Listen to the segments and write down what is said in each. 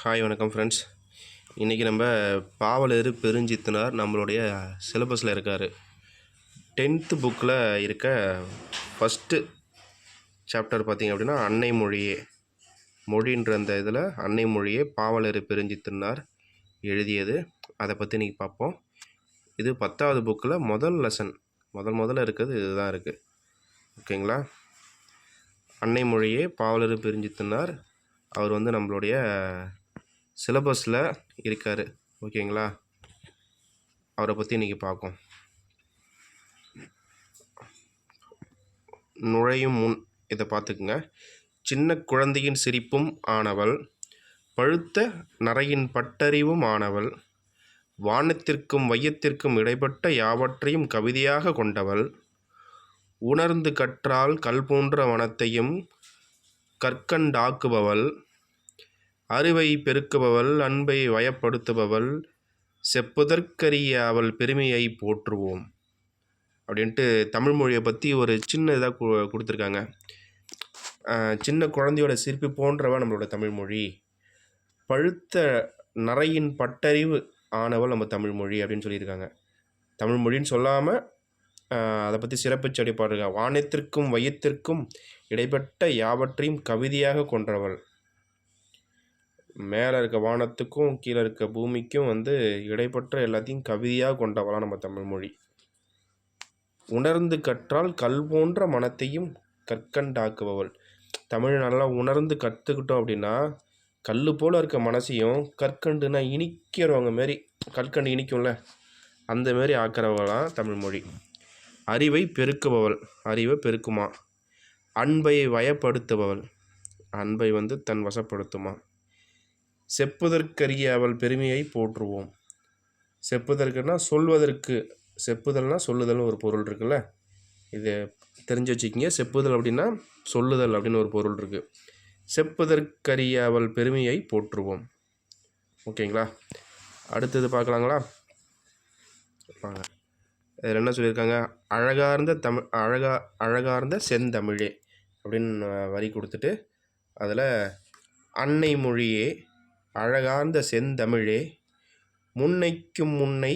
Hi வணக்கம் friends. இன்றைக்கி நம்ம பாவலர் பெருஞ்சித்தனார் நம்மளுடைய சிலபஸில் இருக்கார். 10th புக்கில் இருக்க ஃபஸ்ட்டு சாப்டர் பார்த்திங்க அப்படின்னா அன்னை மொழியே மொழின்ற அந்த இதில் அன்னை மொழியே பாவலர் பெருஞ்சித்தனார் எழுதியது. அதை பற்றி இன்றைக்கி பார்ப்போம். இது 10வது புக்கில் முதல் லெசன் முதல்ல இருக்கிறது இதுதான் இருக்குது. ஓகேங்களா? அன்னை மொழியே பாவலர் பெருஞ்சித்தனார் அவர் நம்மளுடைய சிலபஸில் இருக்கார். ஓகேங்களா? அவரை பற்றி இன்றைக்கி பார்ப்போம். நுழையும் முன் இதை பார்த்துக்குங்க. சின்ன குழந்தையின் சிரிப்பும் ஆனவள், பழுத்த நரையின் பட்டறிவும் ஆனவள், வானத்திற்கும் வையத்திற்கும் இடைப்பட்ட யாவற்றையும் கவிதையாக கொண்டவள், உணர்ந்து கற்றால் கல் போன்ற வனத்தையும் கற்கண்டாக்குபவள், அறிவை பெருக்குபவள், அன்பை வயப்படுத்துபவள், செப்புதற்கரிய அவள் பெருமையை போற்றுவோம் அப்படின்ட்டு தமிழ் மொழியை பற்றி ஒரு சின்ன இதாக கொடுத்துருக்காங்க. சின்ன குழந்தையோட சிரிப்பு போன்றவள் நம்மளோட தமிழ் மொழி, பழுத்த நரையின் பட்டறிவு ஆனவள் நம்ம தமிழ் மொழி அப்படின்னு சொல்லியிருக்காங்க. தமிழ் மொழின்னு சொல்லாமல் அதை பற்றி சிறப்பு செடி பாடுறாங்க. வானத்திற்கும் வையத்திற்கும் இடைப்பட்ட யாவற்றையும் கவிதையாக கொன்றவள், மேலே இருக்க வானத்துக்கும் கீழே இருக்க பூமிக்கும் இடைப்பட்ட எல்லாத்தையும் கவிதையாக கொண்டவளாம் நம்ம தமிழ் மொழி. உணர்ந்து கற்றால் கல் போன்ற மனத்தையும் கற்கண்டாக்குபவள். தமிழ் நல்லா உணர்ந்து கற்றுக்கிட்டோம் அப்படின்னா கல் போல் இருக்க மனசையும், கற்கண்டுனா இனிக்கிறவங்க மாரி, கற்கண்டு இனிக்கும்ல அந்த மாரி ஆக்கிறவளாம் தமிழ் மொழி. அறிவை பெருக்குபவள், அறிவை பெருக்குமா. அன்பை வயப்படுத்துபவள், அன்பை தன் வசப்படுத்துமா. செப்புதற்கரிய அவள் பெருமையை போற்றுவோம். செப்புதற்குன்னா சொல்வதற்கு, செப்புதல்னா சொல்லுதல்னு ஒரு பொருள் இருக்குல்ல, இதை தெரிஞ்சு வச்சுக்கிங்க. செப்புதல் அப்படின்னா சொல்லுதல் அப்படின்னு ஒரு பொருள் இருக்குது. செப்புதற்கரிய அவள் பெருமையை போற்றுவோம். ஓகேங்களா? அடுத்தது பார்க்கலாங்களா? வாங்க. இதில் என்ன சொல்லியிருக்காங்க? அழகார்ந்த செந்தமிழே அப்படின்னு வரி கொடுத்துட்டு அதில் அன்னை மொழியே அழகார்ந்த செந்தமிழே, முன்னைக்கும் முன்னை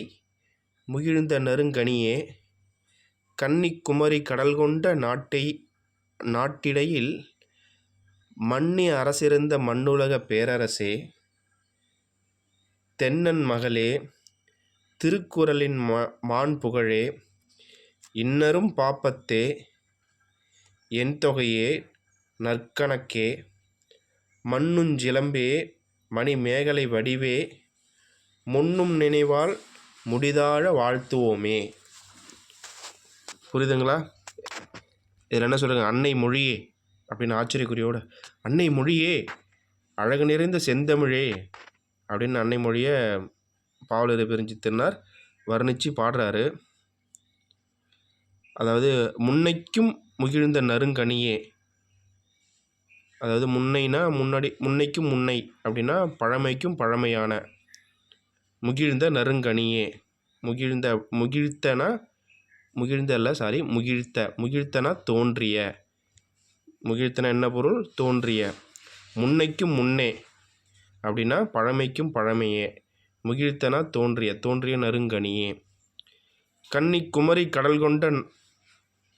முகிழ்ந்த நறுங்கனியே, கன்னிக்குமரி கடல் கொண்ட நாட்டிடையில் மன்னி அரசிருந்த மண்ணுலக பேரரசே, தென்னன் மகளே, திருக்குறளின் மான் புகழே, இன்னரும் பாப்பத்தே, என் தொகையே, நற்கணக்கே, மண்ணுஞ்சிலம்பே, மணி மேகலை வடிவே, முன்னும் நினைவால் முடிதாழ வாழ்த்துவோமே. புரியுதுங்களா? இதில் என்ன சொல்கிறாங்க? அன்னை மொழியே அப்படின்னு ஆச்சரியக்குறியோட, அன்னை மொழியே அழகு நிறைந்த செந்தமிழே அப்படின்னு அன்னை மொழியை பாவலர் பெருஞ்சித்தனார் வர்ணித்து பாடுறாரு. அதாவது முன்னைக்கும் முகிழ்ந்த நறுங்கனியே, அதாவது முன்னைனா முன்னாடி, முன்னைக்கும் முன்னை அப்படின்னா பழமைக்கும் பழமையான, முகிழ்ந்த நறுங்கனியே, முகிழ்த்தனா தோன்றிய, முகிழ்த்தனா என்ன பொருள்? தோன்றிய. முன்னைக்கும் முன்னே அப்படின்னா பழமைக்கும் பழமையே, முகிழ்த்தனா தோன்றிய நறுங்கனியே, கன்னிக்குமரி கடல் கொண்ட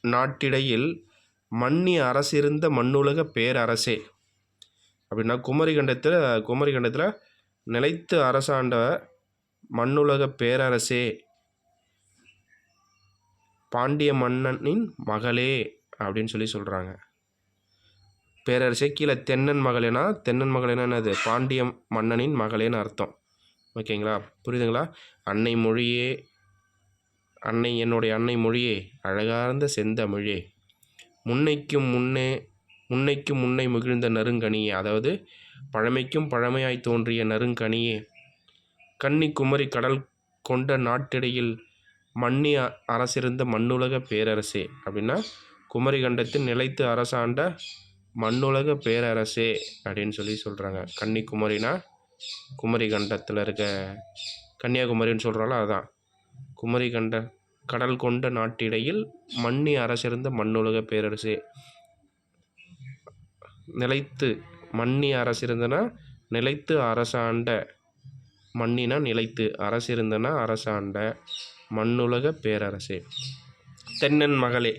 நாட்டிடையில் மன்னி அரசிருந்த மண்ணுலக பேரரசே அப்படின்னா குமரி கண்டத்தில் நிலைத்து அரசாண்ட மண்ணுலக பேரரசே, பாண்டிய மன்னனின் மகளே அப்படின்னு சொல்கிறாங்க. பேரரசே கீழே தென்னன் மகளேனா, தென்னன் மகளேனா என்னது? பாண்டிய மன்னனின் மகளேன்னு அர்த்தம். ஓகேங்களா? புரியுதுங்களா? அன்னை மொழியே, என்னுடைய அன்னை மொழியே அழகார்ந்த செந்தமிழே, முன்னைக்கும் முன்னை முகிழ்ந்த நறுங்கனியே, அதாவது பழமைக்கும் பழமையாய் தோன்றிய நறுங்கனியே, கன்னிக்குமரி கடல் கொண்ட நாட்டிடையில் மன்னி அரசிருந்த மண்ணுலக பேரரசே அப்படின்னா குமரி கண்டத்தில் நிலைத்து அரசாண்ட மண்ணுலக பேரரசே அப்படின்னு சொல்கிறாங்க. கன்னிக்குமரினா குமரி கண்டத்தில் இருக்க கன்னியாகுமரின்னு சொல்கிறால அதுதான். குமரி கண்ட கடல் கொண்ட நாட்டிடையில் மன்னி அரசிருந்த மண்ணுலக பேரரசே, நிலைத்து மன்னி அரசிருந்தனா நிலைத்து அரசாண்ட, மண்ணினா நிலைத்து, அரசு இருந்தனா அரசாண்ட, மண்ணுலக பேரரசே. தென்னன் மகளே,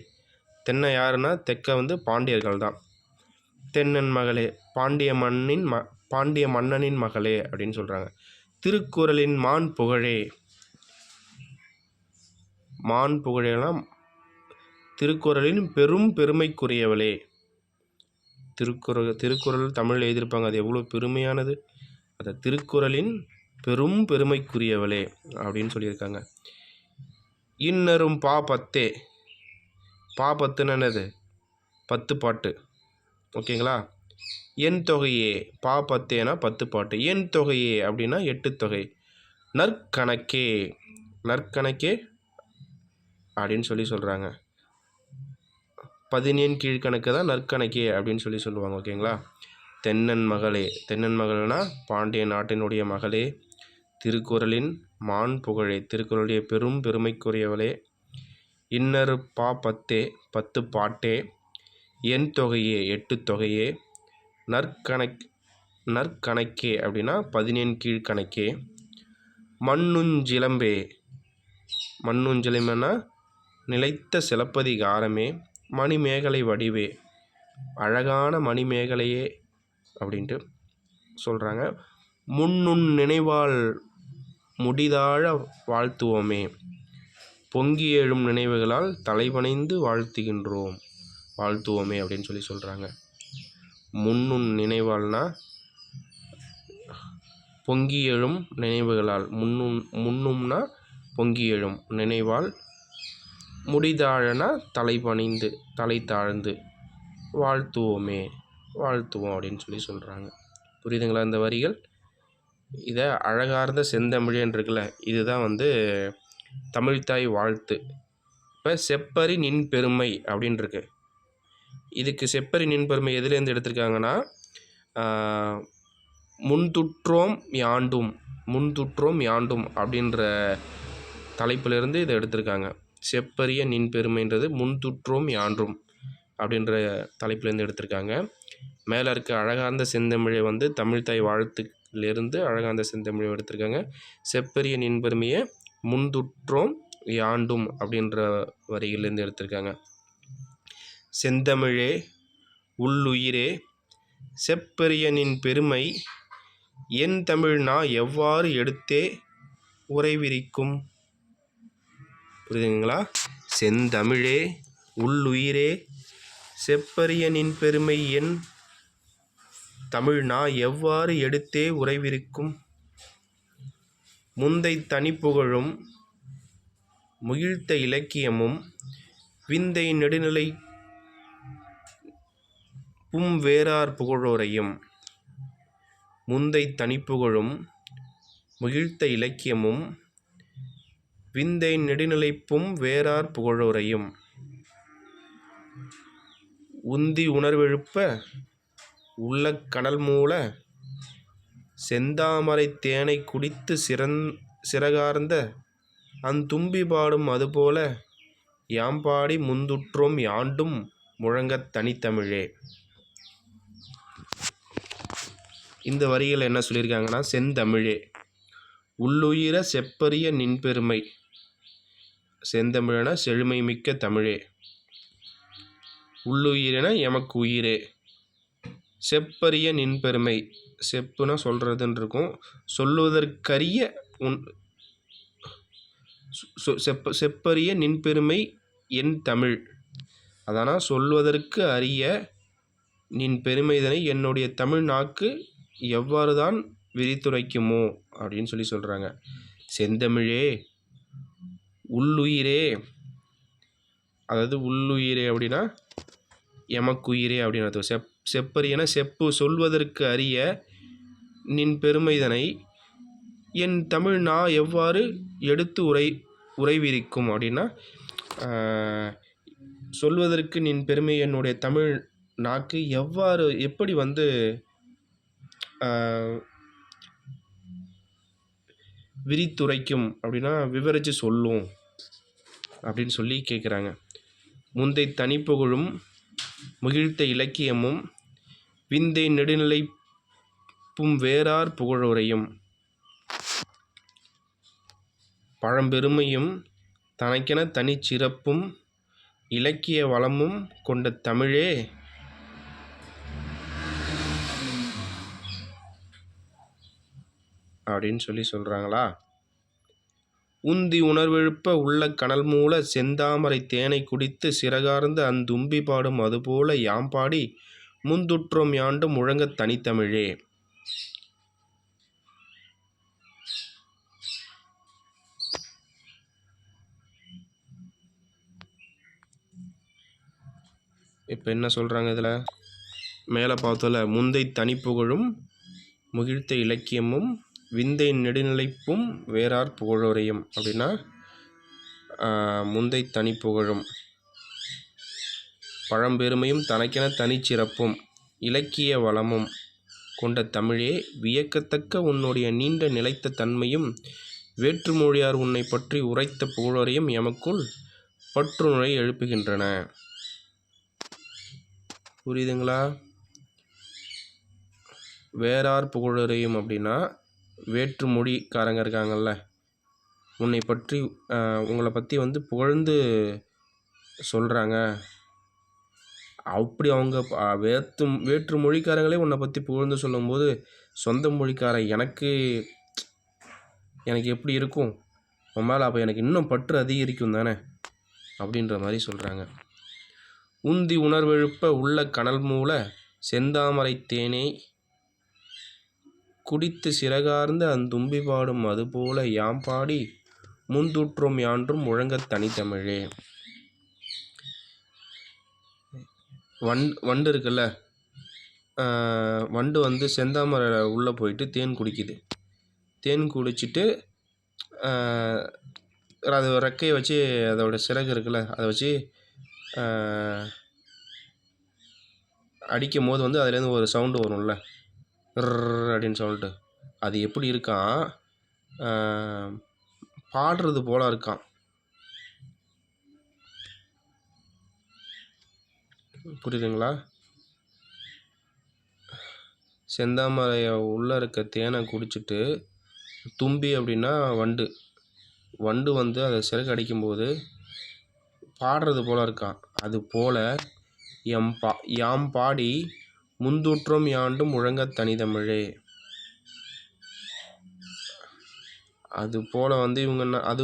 தென்னை யாருன்னா தெற்க பாண்டியர்கள் தான். தென்னன் மகளே, பாண்டிய மன்னனின் மகளே அப்படின்னு சொல்கிறாங்க. திருக்குறளின் மான் புகழே. மான் புகழேலாம் திருக்குறளின் பெரும் பெருமைக்குரியவளே. திருக்குறள் தமிழ் எழுதியிருப்பாங்க, அது எவ்வளோ பெருமையானது. அந்த திருக்குறளின் பெரும் பெருமைக்குரியவளே அப்படின்னு சொல்லியிருக்காங்க. இன்னரும் பத்தே. பத்துன்னு என்னது? 10 பாட்டு. ஓகேங்களா? என் தொகையே. பத்தேனா 10 பாட்டு. என் தொகையே அப்படின்னா 8 தொகை. நற்கணக்கே. நற்கணக்கே அப்படின்னு சொல்கிறாங்க. 14 கீழ்கணக்கு தான் நற்கணக்கே அப்படின்னு சொல்லுவாங்க. ஓகேங்களா? தென்னன் மகளே. தென்னன் மகள்னா பாண்டிய நாட்டினுடைய மகளே. திருக்குறளின் மான் புகழே. திருக்குறளுடைய பெரும் பெருமைக்குரியவளே. இன்னரு பத்தே 10 பாட்டே. என் தொகையே 8 தொகையே. நற்கணக்கே அப்படின்னா 14 கீழ்கணக்கே. மண்ணுஞ்சிலம்பே. மண்ணுஞ்சிலம்பேனா நிலைத்த சிலப்பதிகாரமே. மணிமேகலை வடிவே. அழகான மணிமேகலையே அப்படின்ட்டு சொல்கிறாங்க. முன்னுன் நினைவால் முடிதாழ வாழ்த்துவோமே. பொங்கி எழும் நினைவுகளால் தலைவணைந்து வாழ்த்துவோமே அப்படின்னு சொல்கிறாங்க. முன்னுன் நினைவால்னா பொங்கி எழும் நினைவுகளால். முன்னும்னா பொங்கி எழும் நினைவால், முடிதாழனா தலைபணிந்து தலை தாழ்ந்து வாழ்த்துவோம் அப்படின்னு சொல்கிறாங்க. புரியுதுங்களா இந்த வரிகள்? இதை அழகார்ந்த செந்தமிழேன்னு இருக்குல்ல, இதுதான் தமிழ்த்தாய் வாழ்த்து. இப்போ செப்பரி நின் பெருமை அப்படின்னு இருக்கு. இதுக்கு செப்பரி நின் பெருமை எதுலேருந்து எடுத்திருக்காங்கன்னா, முன்துற்றோம் யாண்டும் அப்படின்ற தலைப்பிலிருந்து இதை எடுத்திருக்காங்க. செப்பரிய நின் பெருமைன்றது முன்துற்றோம் யாண்டும் அப்படின்ற தலைப்பிலேருந்து எடுத்திருக்காங்க. மேலே இருக்க அழகார்ந்த செந்தமிழை தமிழ்த்தாய் வாழ்த்துலேருந்து அழகார்ந்த செந்தமிழை எடுத்திருக்காங்க. செப்பரிய நின் பெருமையை முன்துற்றோம் யாண்டும் அப்படின்ற வரியிலேருந்து எடுத்திருக்காங்க. செந்தமிழே உள்ளுயிரே செப்பரிய நின் பெருமை என் தமிழ் நா எவ்வாறு எடுத்தே உரைவிரிக்கும். புரியுதுங்களா? செந்தமிழே உள்ளுயிரே செப்பரிய நின் பெருமை என் தமிழ் நா எவ்வாறு எடுத்தே உரைவிரிக்கும். முந்தை தனிப்புகழும் முகிழ்த்த இலக்கியமும் விந்தை நெடுநிலை வேறார் புகழோரையும். முந்தை தனிப்புகழும் முகிழ்த்த இலக்கியமும் விந்தை நெடுநிலைப்பும் வேறார் புகழோரையும். உந்தி உணர்வெழுப்ப உள்ள கடல் மூல செந்தாமரை தேனை குடித்து சிறகார்ந்த அந்தும்பி பாடும் அதுபோல யாம்பாடி முந்துற்றோம் யாண்டும் முழங்கத் தனித்தமிழே. இந்த வரிகள் என்ன சொல்லியிருக்காங்கன்னா, செந்தமிழே உள்ளுயிர செப்பரிய நின்பெருமை. செந்தமிழன செழுமை மிக்க தமிழே. உள்ளுயிரென எமக்கு உயிரே. செப்பரிய நின்பெருமை. செப்புனா சொல்கிறதுன்னு இருக்கும். சொல்லுவதற்கரிய செப்பரிய நின்பெருமை என் தமிழ். அதனால் சொல்வதற்கு அரிய நின் பெருமைதனை என்னுடைய தமிழ் நாக்கு எவ்வாறு தான் விரித்துரைக்குமோ அப்படின்னு சொல்கிறாங்க. செந்தமிழே உள்ளுயிரே, அதாவது உள்ளுயிரே அப்படின்னா எமக்குயிரே அப்படின்னு அர்த்தம். செப்பரியன செப்பு சொல்வதற்கு அரிய நின் பெருமைதனை என் தமிழ் நா எவ்வாறு எடுத்து உரைவிரிக்கும் அப்படின்னா, சொல்வதற்கு நின் பெருமை என்னுடைய தமிழ் நாக்கு எப்படி விரித்துரைக்கும் அப்படின்னா விவரித்து சொல்லும் அப்படின்னு கேட்குறாங்க. முந்தை தனிப்புகழும் முகிழ்த்த இலக்கியமும் விந்தை நெடுநிலை சிறப்பும் வேறார் புகழுரையும் பழம்பெருமையும் தனக்கென தனிச்சிறப்பும் இலக்கிய வளமும் கொண்ட தமிழே அப்படின்னு சொல்கிறாங்களா. உந்தி உணர்வெழுப்ப உள்ள கனல் மூல செந்தாமரை தேனை குடித்து சிறகார்ந்து அந்தும்பி பாடும் அதுபோல யாம் பாடி முந்துற்றோம் யாண்டு முழங்க தனித்தமிழே. இப்போ என்ன சொல்கிறாங்க இதில்? மேலே பார்த்தோல முந்தை தனிப்புகழும் முகிழ்த்த இலக்கியமும் விந்தை நெடுநிலைப்பும் வேறார் புகழுரையும் அப்படின்னா முந்தை தனிப்புகழும் பழம்பெருமையும் தனக்கென தனிச்சிறப்பும் இலக்கிய வளமும் கொண்ட தமிழே வியக்கத்தக்க உன்னுடைய நீண்ட நிலைத்த தன்மையும் வேற்றுமொழியார் உன்னை பற்றி உரைத்த புகழுரையும் எமக்குள் பற்றுணரை எழுப்புகின்றன. புரியுதுங்களா? வேறார் புகழுரையும் அப்படின்னா வேற்று மொழிக்காரங்க இருக்காங்கல்ல, உன்னை பற்றி உங்களை பற்றி புகழ்ந்து சொல்கிறாங்க. அப்படி அவங்க வேற்று மொழிக்காரங்களே உன்னை பற்றி புகழ்ந்து சொல்லும்போது சொந்த மொழிக்கார எனக்கு எப்படி இருக்கும் உன் மேலே? அப்போ எனக்கு இன்னும் பற்று அதிகரிக்கும் தானே அப்படின்ற மாதிரி சொல்கிறாங்க. உந்தி உணர்வெழுப்ப உள்ள கனல் மூல செந்தாமரை தேனை குடித்து சிறகார்ந்து அந்தும்பி பாடும் அதுபோல யாம் பாடி முந்துற்றோம் யான்றும் முழங்க தனித்தமிழே. வண்டு இருக்குல்ல, வண்டு செந்தாமரை உள்ளே போயிட்டு தேன் குடிக்குது. தேன் குடிச்சிட்டு அது ரெக்கையை வச்சு அதோட சிறகு இருக்குல்ல அதை வச்சு அடிக்கும் போது அதுலேருந்து ஒரு சவுண்டு வரும்ல, அப்படின்னு சொல்லிட்டு அது எப்படி இருக்கான், பாடுறது போல இருக்கான். புரியுதுங்களா? செந்தாமரையை உள்ளே இருக்க தேனை குடிச்சிட்டு தும்பி அப்படின்னா வண்டு அதை சிறகு அடிக்கும்போது பாடுறது போல இருக்கான். அது போல யாம் பாடி முந்துற்றோம் யாண்டும் முழங்க தனித்தமிழே. அது போல் இவங்க அது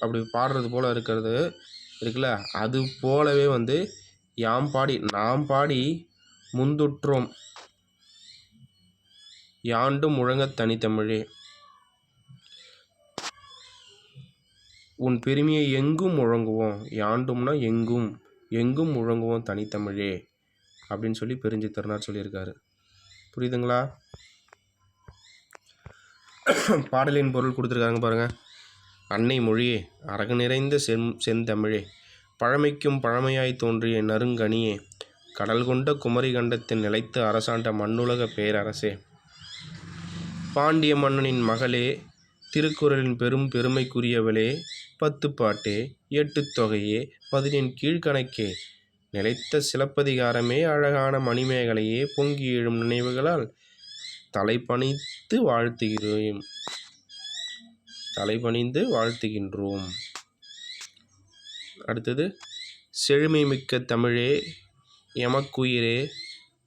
அப்படி பாடுறது போல் இருக்கிறது இருக்குல்ல, அது போலவே யாம் பாடி நாம் பாடி முந்துற்றோம் யாண்டும் முழங்க தனித்தமிழே. உன் பெருமையை எங்கும் முழங்குவோம், யாண்டும்னா எங்கும் எங்கும் முழங்குவோம் தனித்தமிழே அப்படின்னு சொல்லி பெருஞ்சித்திரனார் சொல்லியிருக்காரு. புரியுதுங்களா? பாடலின் பொருள் கொடுத்துருக்காங்க பாருங்கள். அன்னை மொழியே, அரகு நிறைந்த செந்தமிழே, பழமைக்கும் பழமையாய் தோன்றிய நறுங்கனியே, கடல் கொண்ட குமரி கண்டத்தில் நிலைத்து அரசாண்ட மண்ணுலக பேரரசே, பாண்டிய மன்னனின் மகளே, திருக்குறளின் பெரும் பெருமைக்குரியவளே, 10 பாட்டே, 8 தொகையே, 15 கீழ்கணக்கே, நிலைத்த சிலப்பதிகாரமே, அழகான மணிமேகலையே, பொங்கி எழும் நினைவுகளால் தலைபணிந்து வாழ்த்துகின்றோம். அடுத்தது, செழுமை மிக்க தமிழே, எமக்குயிரே,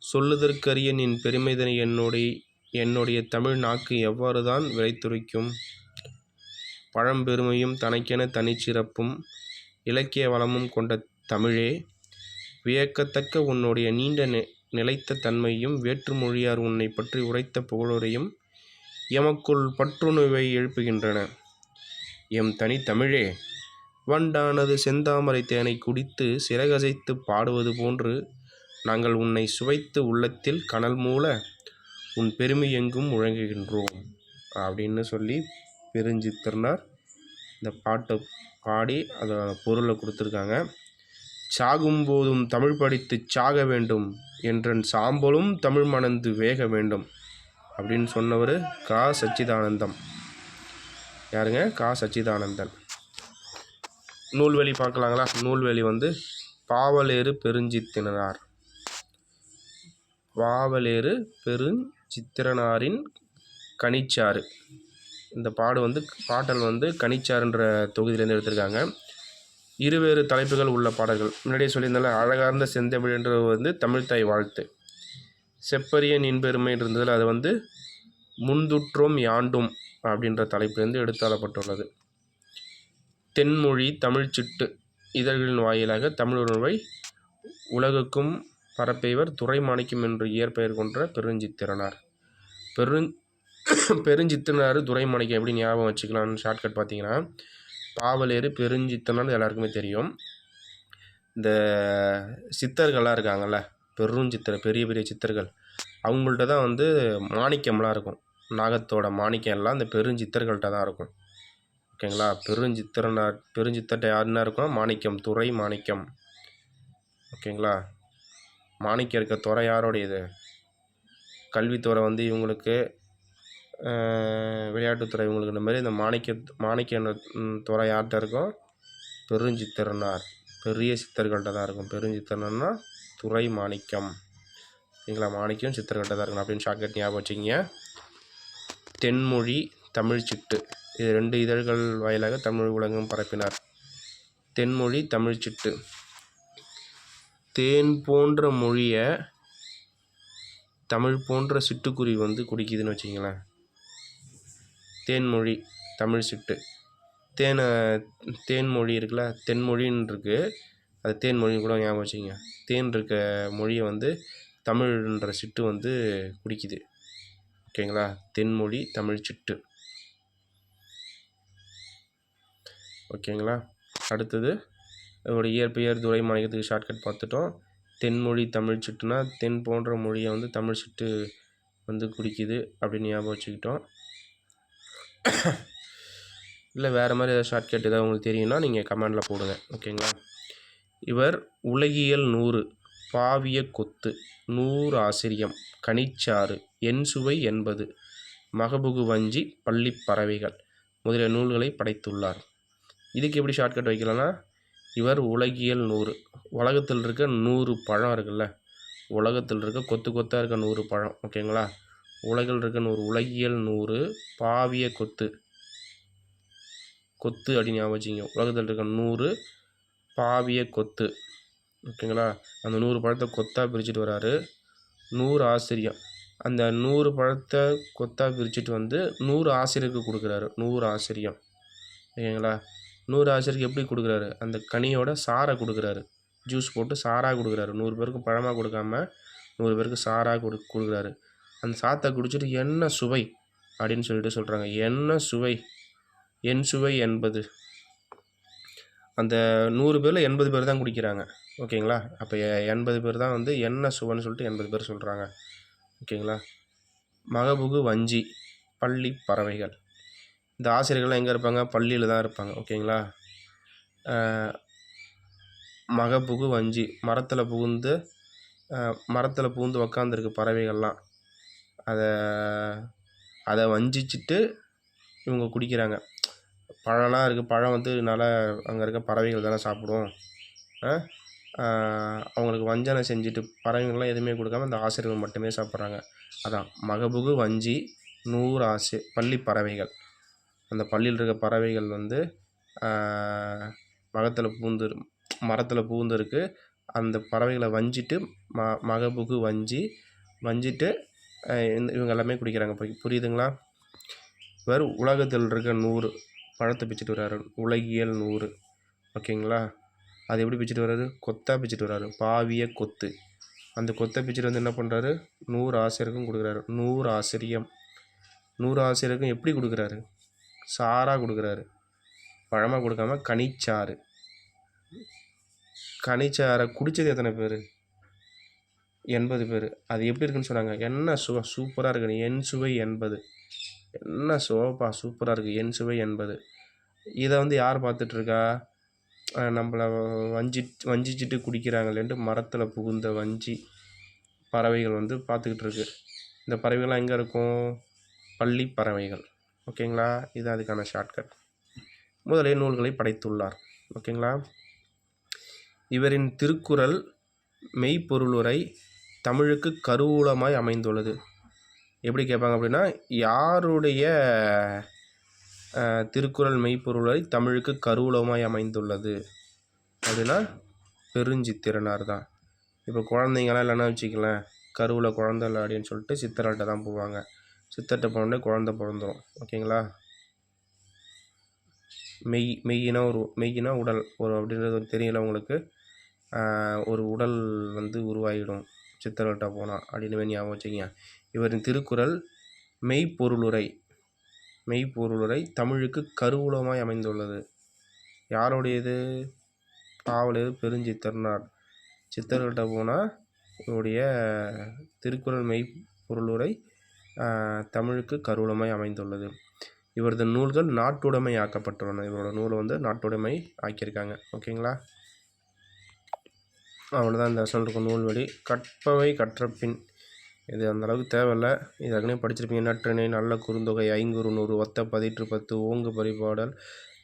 சொல்லுதற்கரிய நின் பெருமைதனை என்னுடைய தமிழ் நாக்கு எவ்வாறு தான் விளைத்துரைக்கும். பழம்பெருமையும் தனக்கென தனிச்சிறப்பும் இலக்கிய வளமும் கொண்ட தமிழே, வியக்கத்தக்க உன்னுடைய நீண்ட நிலைத்த தன்மையும் வேற்றுமொழியார் உன்னை பற்றி உரைத்த புகழுரையும் எமக்குள் பற்றுணர்வை எழுப்புகின்றன. எம் தனித்தமிழே, வண்டானது செந்தாமரை தேனை குடித்து சிறகசைத்து பாடுவது போன்று நாங்கள் உன்னை சுவைத்து உள்ளத்தில் கனல் மூல உன் பெருமை எங்கும் முழங்குகின்றோம் அப்படின்னு சொல்லி பெருஞ்சித்திரனார் இந்த பாட்டை பாடி அதோட பொருளை கொடுத்துருக்காங்க. சாகும்போதும் தமிழ் படித்து சாக வேண்டும் என்றன் சாம்பலும் தமிழ் மணந்து வேக வேண்டும் அப்படின்னு சொன்னவர் கா. சச்சிதானந்தம். யாருங்க? கா. சச்சிதானந்தன். நூல்வெளி பார்க்கலாங்களா? நூல்வெளி பாவலேறு பெருஞ்சித்திரனார். பாவலேறு சித்திரனாரின் கனிச்சாறு. இந்த பாடல் வந்து கனிச்சாறுன்ற தொகுதியிலேருந்து எடுத்திருக்காங்க. இருவேறு தலைப்புகள் உள்ள பாடல்கள். முன்னாடியே சொல்லியிருந்தால அழகார்ந்த செந்தமிழ்ன்றது வந்து தமிழ்த்தாய் வாழ்த்து. செப்பரியன் இன்பெருமை இருந்ததில் அது வந்து முந்துற்றோம் யாண்டும் அப்படின்ற தலைப்பிலிருந்து எடுத்தாளப்பட்டுள்ளது. தென்மொழி தமிழ்ச்சிட்டு இதழ்களின் வாயிலாக தமிழ் உணர்வை உலகுக்கும் பரப்பைவர் துரைமாணிக்கம் என்று இயற்பெயர் கொன்ற பெருஞ்சித்திரனார். பெருஞ்சித்திரனார் துரைமாணிக்கம் எப்படி ஞாபகம் வச்சுக்கலாம்னு ஷார்ட்கட் பார்த்தீங்கன்னா, பாவலேறு பெருஞ்சித்திரனார் எல்லாருக்குமே தெரியும். இந்த சித்தர்கள்லாம் இருக்காங்கள்ல, பெரிய பெரிய சித்தர்கள், அவங்கள்ட்ட தான் வந்து மாணிக்கம்லாம் இருக்கும். நாகத்தோட மாணிக்கம் எல்லாம் இந்த பெருஞ்சித்தர்கள்ட்ட தான் இருக்கும். ஓகேங்களா? பெருஞ்சித்தர்கிட்ட யாருன்னா இருக்கும்? மாணிக்கம், துரை மாணிக்கம். ஓகேங்களா? மாணிக்கம் இருக்க துறை யாரோடையது? கல்வித்துறை வந்து இவங்களுக்கு, விளையாட்டுத்துறை இவங்களுக்கு. இந்த மாதிரி இந்த மாணிக்க துறை யார்கிட்ட இருக்கும்? பெருஞ்சித்திரனார், பெரிய சித்தர்கள்ட்ட தான் இருக்கும். பெருஞ்சித்திரனா துரை மாணிக்கம். ஓகேங்களா? மாணிக்கம் சித்தர்கள்ட்ட தான் இருக்கணும் அப்படின்னு ஷார்ட்கட் ஞாபகம் வச்சுக்கிங்க. தென்மொழி தமிழ்ச்சிட்டு இது 2 இதழ்கள் வாயிலாக தமிழ் உலகம் பரப்பினார். தென்மொழி தமிழ்ச்சிட்டு. தேன் போன்ற மொழியை தமிழ் போன்ற சிட்டுக்குருவி வந்து குடிக்குதுன்னு வச்சிங்களேன். தேன்மொழி தமிழ் சிட்டு. தேன்மொழி இருக்குல்ல, தென்மொழின்னு இருக்குது, அது தேன்மொழின்னு கூட ஞாபகம் வச்சுங்க. தேன் இருக்க மொழியை வந்து தமிழ்ன்ற சிட்டு வந்து குடிக்குது. ஓகேங்களா? தென்மொழி தமிழ் சிட்டு. ஓகேங்களா? அடுத்தது இதோடைய இயற்பெயர் துரை மாணிக்கத்துக்கு ஷார்ட்கட் பார்த்துட்டோம். தென்மொழி தமிழ் சிட்டுனா தென் போன்ற மொழியை வந்து தமிழ் சிட்டு வந்து குடிக்குது அப்படின்னு ஞாபகம் வச்சுக்கிட்டோம். இல்லை வேறு மாதிரி ஏதாவது ஷார்ட்கட் ஏதாவது உங்களுக்கு தெரியும்னா நீங்கள் கமெண்டில் போடுங்க. ஓகேங்களா? இவர் உலகியல் 100, பாவிய கொத்து, 100 ஆசிரியம், கனிச்சாறு, என் சுவை 80, மகபுகு வஞ்சி, பள்ளி பறவைகள் முதலிய நூல்களை படைத்துள்ளார். இதுக்கு எப்படி ஷார்ட்கட் வைக்கலாம்னா, இவர் உலகியல் 100, உலகத்தில் இருக்க 100 பழம் இருக்குல்ல, உலகத்தில் இருக்க கொத்து கொத்தாக இருக்க 100 பழம். ஓகேங்களா? உலகில் இருக்க 100, உலகியல் 100, பாவிய கொத்து அப்படின்னு ஞாபகம் வச்சுங்க. உலகத்தில் இருக்க 100 பாவிய கொத்து. ஓகேங்களா? அந்த 100 பழத்தை கொத்தாக பிரிச்சுட்டு வராரு. 100 ஆசிரியம், அந்த 100 பழத்தை கொத்தாக பிரிச்சுட்டு வந்து 100 ஆசிரியருக்கு கொடுக்குறாரு. 100 ஆசிரியம். ஓகேங்களா? 100 ஆசிரியருக்கு எப்படி கொடுக்குறாரு? அந்த கனியோட சாரை கொடுக்குறாரு. ஜூஸ் போட்டு சாராக கொடுக்குறாரு. 100 பேருக்கு பழமாக கொடுக்காம 100 பேருக்கு சாராக கொடுக்குறாரு. அந்த சாத்தை குடிச்சிட்டு என்ன சுவை அப்படின்னு சொல்லிட்டு சொல்கிறாங்க. என்ன சுவை, என் சுவை 80. அந்த 100 பேரில் 80 பேர் தான் குடிக்கிறாங்க. ஓகேங்களா? அப்போ 80 பேர் தான் வந்து என்ன சுவைன்னு சொல்லிட்டு 80 பேர் சொல்கிறாங்க. ஓகேங்களா? மகபுகு வஞ்சி, பள்ளி பறவைகள். இந்த ஆசிரியர்கள்லாம் எங்கே இருப்பாங்க? பள்ளியில் தான் இருப்பாங்க. ஓகேங்களா? மகபுகு வஞ்சி, மரத்தில் புகுந்து உக்காந்துருக்கு பறவைகள்லாம். அதை வஞ்சிச்சுட்டு இவங்க குடிக்கிறாங்க. பழம்லாம் இருக்குது, பழம் வந்து நல்லா அங்கே இருக்க பறவைகள் தானே சாப்பிடும். அவங்களுக்கு வஞ்சனை செஞ்சுட்டு பறவைகள்லாம் எதுவுமே கொடுக்காம அந்த ஆசிரியர்கள் மட்டுமே சாப்பிட்றாங்க. அதான் மகபுகு வஞ்சி, 100 பள்ளி பறவைகள். அந்த பள்ளியில் இருக்க பறவைகள் வந்து மரத்தில் பூந்து இருக்குது. அந்த பறவைகளை வஞ்சிட்டு மகபுகு வஞ்சிட்டு இவங்க எல்லாமே குடிக்கிறாங்க. புரியுதுங்களா? வேறு உலகத்தில் இருக்க 100 பழத்தை பிச்சுட்டு வர்றாரு. உலகியல் 100. ஓகேங்களா? அது எப்படி பிச்சுட்டு வர்றாரு? கொத்தாக பிச்சுட்டு வர்றாரு. பாவிய கொத்து. அந்த கொத்தை பிச்சுட்டு வந்து என்ன பண்ணுறாரு? 100 ஆசிரியருக்கும் கொடுக்குறாரு. 100 ஆசிரியம். 100 ஆசிரியருக்கும் எப்படி கொடுக்குறாரு? சாராக கொடுக்குறாரு. பழமாக கொடுக்காம கனிச்சாறு. கனிச்சாரை குடித்தது எத்தனை பேர்? 80 பேர். அது எப்படி இருக்குன்னு சொன்னாங்க. என்ன சுவை, சூப்பராக இருக்குது. என் சுவை 80. என்ன சுவைப்பா, சூப்பராக இருக்குது. என் சுவை 80. இதை வந்து யார் பார்த்துட்ருக்கா? நம்மளை வஞ்சிச்சுட்டு குடிக்கிறாங்களேன்ட்டு மரத்தில் புகுந்த வஞ்சி பறவைகள் வந்து பார்த்துக்கிட்டு இருக்கு. இந்த பறவைகள்லாம் எங்கே இருக்கும்? பள்ளி பறவைகள். ஓகேங்களா? இது அதுக்கான ஷார்ட்கட். முதலே நூல்களை படைத்துள்ளார். ஓகேங்களா? இவரின் திருக்குறள் மெய்ப்பொருளுரை தமிழுக்கு கருவூலமாய் அமைந்துள்ளது. எப்படி கேட்பாங்க அப்படின்னா, யாருடைய திருக்குறள் மெய்ப்பொருளை தமிழுக்கு கருவூலமாய் அமைந்துள்ளது அப்படின்னா பெருஞ்சித்திரனார் தான். இப்போ குழந்தைங்களாம் இல்லைன்னா வச்சுக்கலாம், கருவில் குழந்தை இல்லை அப்படின்னு சொல்லிட்டு சித்தர்கிட்ட தான் போவாங்க. சித்தர்கிட்ட போனோடனே குழந்தை பிறந்துடும். ஓகேங்களா? மெய்யினா உடல் ஒரு அப்படின்றது தெரியல உங்களுக்கு. ஒரு உடல் வந்து உருவாகிடும் சித்தர்கிட்ட போனால் அப்படின்னு ஞாபகம் வச்சுக்கிங்க. இவரின் திருக்குறள் மெய்ப்பொருளுரை தமிழுக்கு கருவூலமாய் அமைந்துள்ளது. யாருடையது? பாவலர் பெருஞ்சித்திரனார். சித்தர்கிட்ட போனால் இவருடைய திருக்குறள் மெய்ப்பொருளுரை தமிழுக்கு கருவூலமாய் அமைந்துள்ளது. இவரது நூல்கள் நாட்டுடைமை ஆக்கப்பட்டுள்ளன. இவரோட நூலை வந்து நாட்டுடைமை ஆக்கியிருக்காங்க. ஓகேங்களா? அவ்வளோதான் இந்த லெசன் இருக்கும். நூல்வழி கற்பவை கற்றபின் இது அந்தளவுக்கு தேவையில்லை. இது ஏற்கனவே படிச்சிருப்பீங்க. நற்றிணை, நல்ல குறுந்தொகை, ஐங்குறு, நூறு, ஒத்த பதிற்று 10, ஓங்கு பரிபாடல்,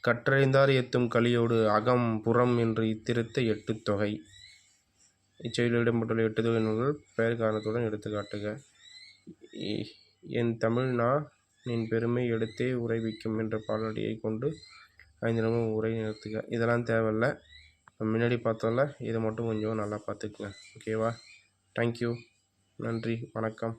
கற்றறிந்தார் எத்தும் கலியோடு, அகம் புறம் என்று இத்திருத்த 8 தொகை. இச்செயலில் இடம்பெற்றுள்ள 8 தொகை நூல்கள் பெயர் காரணத்துடன் எடுத்துக்காட்டுக. என் தமிழ்னா நின் பெருமை எடுத்தே உரைவிக்கும் என்ற பாடலடியை கொண்டு 5 நிமிடம் உரை நிறுத்துக. இதெல்லாம் தேவையில்லை. முன்னாடி பார்த்தோம்ல, இதை மட்டும் கொஞ்சம் நல்லா பார்த்துக்குங்க. ஓகேவா? தேங்க்யூ. நன்றி. வணக்கம்.